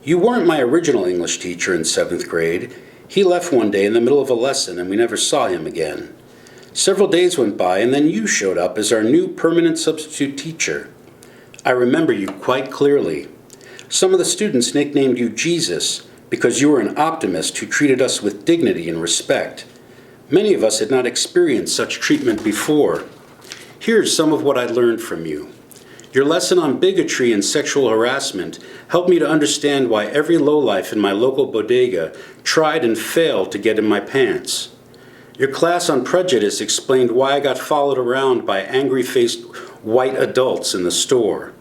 You weren't my original English teacher in 7th grade. He left one day in the middle of a lesson and we never saw him again. Several days went by and then you showed up as our new permanent substitute teacher. I remember you quite clearly. Some of the students nicknamed you Jesus because you were an optimist who treated us with dignity and respect. Many of us had not experienced such treatment before. Here's some of what I learned from you. Your lesson on bigotry and sexual harassment helped me to understand why every lowlife in my local bodega tried and failed to get in my pants. Your class on prejudice explained why I got followed around by angry-faced white adults in the store.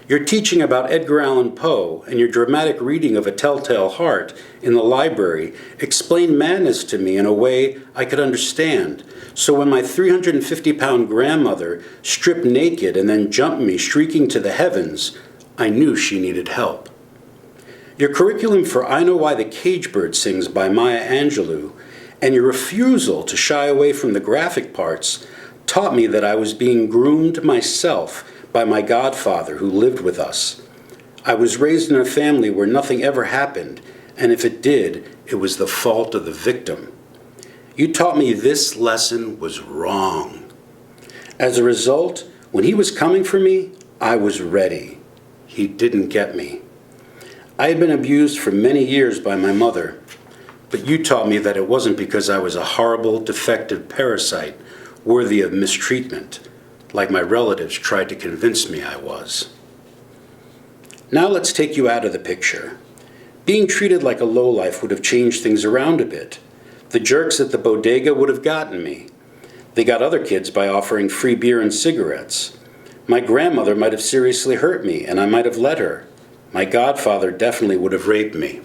Your teaching about Edgar Allan Poe and your dramatic reading of A Telltale Heart in the library explained madness to me in a way I could understand. So when my 350-pound grandmother stripped naked and then jumped me shrieking to the heavens, I knew she needed help. Your curriculum for I Know Why the Cage Bird Sings by Maya Angelou and your refusal to shy away from the graphic parts taught me that I was being groomed myself by my godfather who lived with us. I was raised in a family where nothing ever happened, and if it did, it was the fault of the victim. You taught me this lesson was wrong. As a result, when he was coming for me, I was ready. He didn't get me. I had been abused for many years by my mother, but you taught me that it wasn't because I was a horrible, defective parasite worthy of mistreatment, like my relatives tried to convince me I was. Now let's take you out of the picture. Being treated like a lowlife would have changed things around a bit. The jerks at the bodega would have gotten me. They got other kids by offering free beer and cigarettes. My grandmother might have seriously hurt me, and I might have let her. My godfather definitely would have raped me.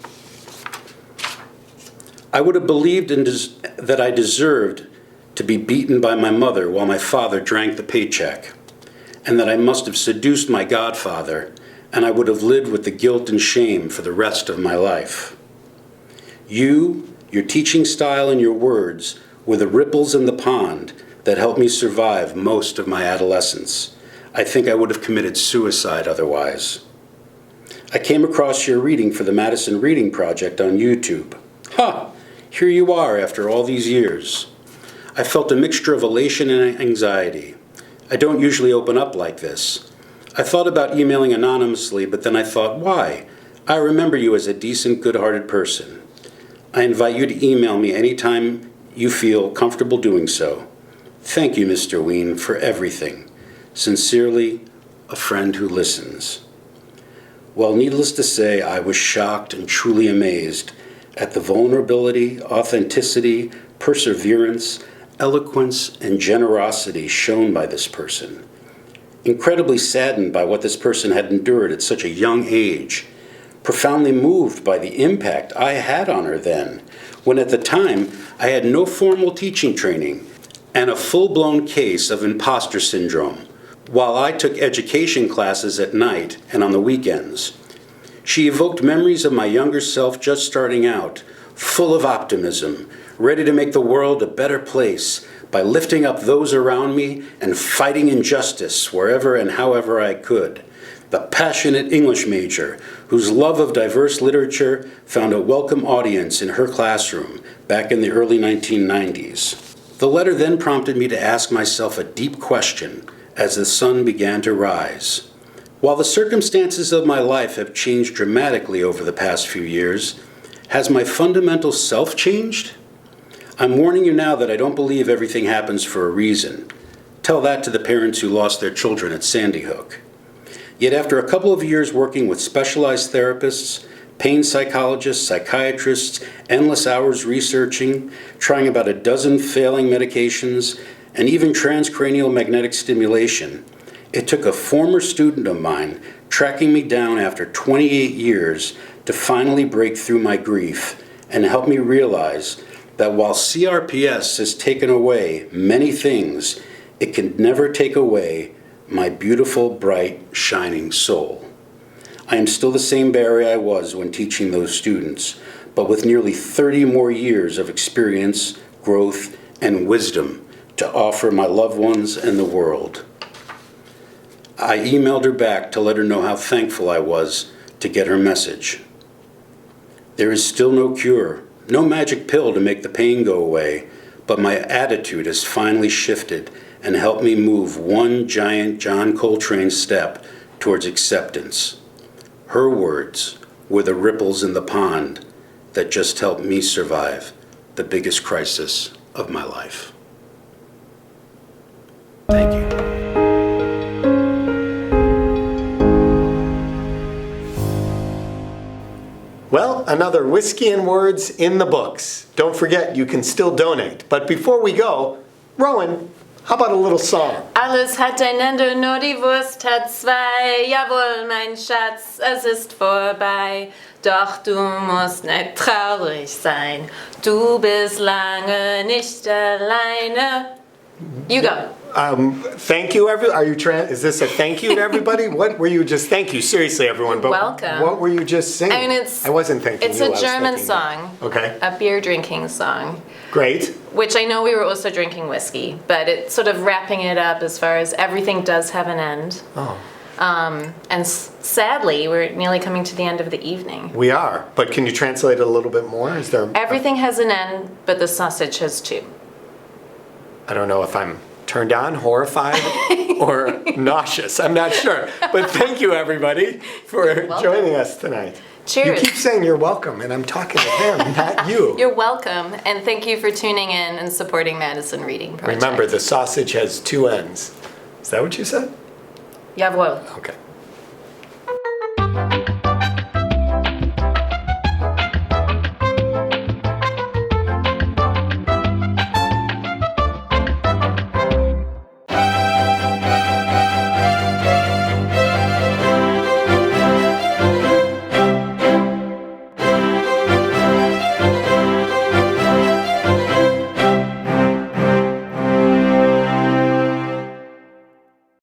I would have believed that I deserved to be beaten by my mother while my father drank the paycheck, and that I must have seduced my godfather, and I would have lived with the guilt and shame for the rest of my life. You, your teaching style, and your words were the ripples in the pond that helped me survive most of my adolescence. I think I would have committed suicide otherwise. I came across your reading for the Madison Reading Project on YouTube. Ha! Here you are after all these years. I felt a mixture of elation and anxiety. I don't usually open up like this. I thought about emailing anonymously, but then I thought, why? I remember you as a decent, good-hearted person. I invite you to email me anytime you feel comfortable doing so. Thank you, Mr. Wein, for everything. Sincerely, a friend who listens. Well, needless to say, I was shocked and truly amazed at the vulnerability, authenticity, perseverance, eloquence, and generosity shown by this person. Incredibly saddened by what this person had endured at such a young age. Profoundly moved by the impact I had on her then, when at the time I had no formal teaching training and a full-blown case of imposter syndrome, while I took education classes at night and on the weekends. She evoked memories of my younger self just starting out, full of optimism, ready to make the world a better place by lifting up those around me and fighting injustice wherever and however I could. The passionate English major whose love of diverse literature found a welcome audience in her classroom back in the early 1990s. The letter then prompted me to ask myself a deep question as the sun began to rise. While the circumstances of my life have changed dramatically over the past few years, Has my fundamental self changed? I'm warning you now that I don't believe everything happens for a reason. Tell that to the parents who lost their children at Sandy Hook. Yet after a couple of years working with specialized therapists, pain psychologists, psychiatrists, endless hours researching, trying about a dozen failing medications, and even transcranial magnetic stimulation, it took a former student of mine tracking me down after 28 years to finally break through my grief and help me realize that while CRPS has taken away many things, it can never take away my beautiful, bright, shining soul. I am still the same Barry I was when teaching those students, but with nearly 30 more years of experience, growth, and wisdom to offer my loved ones and the world. I emailed her back to let her know how thankful I was to get her message. There is still no cure, no magic pill to make the pain go away, but my attitude has finally shifted and helped me move one giant John Coltrane step towards acceptance. Her words were the ripples in the pond that just helped me survive the biggest crisis of my life. Thank you. Well, another Whiskey and Words in the books. Don't forget, you can still donate. But before we go, Rowan, how about a little song? Alles hat ein Ende, nur die Wurst hat zwei. Jawohl, mein Schatz, es ist vorbei. Doch du musst nicht traurig sein. Du bist lange nicht alleine. You go. Thank you, is this a thank you to everybody? What were you just, thank you, seriously, everyone. But Welcome. What were you just singing? I mean, I wasn't thanking it's you. a I was German thanking song. you. Okay, A beer drinking song. great. Which I know we were also drinking whiskey, but it's sort of wrapping it up as far as everything does have an end. Oh. And sadly, we're nearly coming to the end of the evening. We are, but can you translate it a little bit more? Is there? Everything has an end, but the sausage has two. I don't know if I'm turned on, horrified, or nauseous. I'm not sure. But thank you, everybody, for joining us tonight. Cheers. You keep saying you're welcome, and I'm talking to him, not you. You're welcome, and thank you for tuning in and supporting Madison Reading Project. Remember, the sausage has two ends. Is that what you said? Jawohl. Okay.